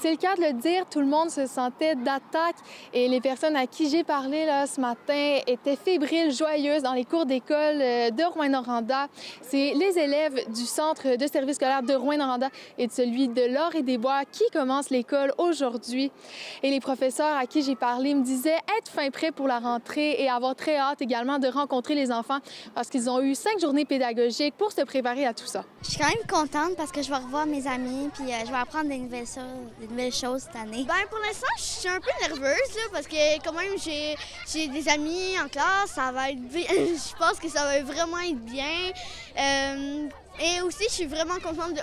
C'est le cas de le dire, tout le monde se sentait d'attaque et les personnes à qui j'ai parlé là, ce matin étaient fébriles, joyeuses dans les cours d'école de Rouyn-Noranda. C'est les élèves du centre de service scolaire de Rouyn-Noranda et de celui de L'Or-et-des-Bois qui commencent l'école aujourd'hui. Et les professeurs à qui j'ai parlé me disaient être fin prêts pour la rentrée et avoir très hâte également de rencontrer les enfants parce qu'ils ont eu 5 journées pédagogiques pour se préparer à tout ça. Je suis quand même contente parce que je vais revoir mes amis puis je vais apprendre des nouvelles choses cette année. Pour l'instant, je suis un peu nerveuse là, parce que quand même j'ai des amis en classe, ça va être bien. Je pense que ça va vraiment être bien. Et aussi, je suis vraiment contente de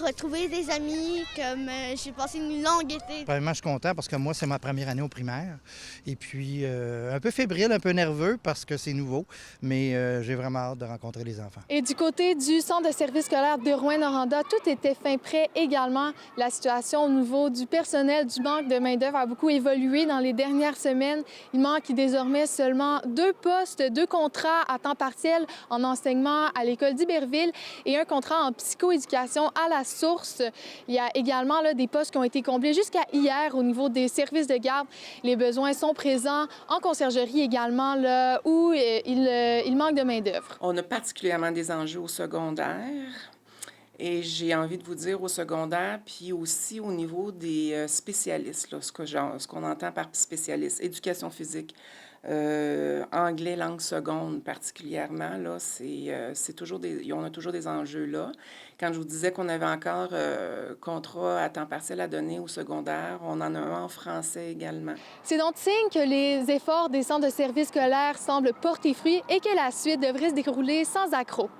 retrouver des amis, comme j'ai passé une longue été. Vraiment, je suis content parce que moi, c'est ma première année au primaire. Et puis, un peu fébrile, un peu nerveux parce que c'est nouveau, mais j'ai vraiment hâte de rencontrer les enfants. Et du côté du centre de service scolaire de Rouyn-Noranda, tout était fin prêt également. La situation au niveau du personnel, du manque de main-d'œuvre a beaucoup évolué dans les dernières semaines. Il manque désormais seulement 2 postes, 2 contrats à temps partiel en enseignement à l'école d'Iberville et un contrat en psychoéducation à la source. Il y a également là, des postes qui ont été comblés jusqu'à hier au niveau des services de garde. Les besoins sont présents en conciergerie également, là, où il manque de main-d'œuvre. On a particulièrement des enjeux au secondaire. Et j'ai envie de vous dire au secondaire, puis aussi au niveau des spécialistes, là, ce qu'on entend par spécialiste, éducation physique, anglais, langue seconde particulièrement, là, c'est toujours on a toujours des enjeux là. Quand je vous disais qu'on avait encore contrat à temps partiel à donner au secondaire, on en a un en français également. C'est donc signe que les efforts des centres de services scolaires semblent porter fruit et que la suite devrait se dérouler sans accroc.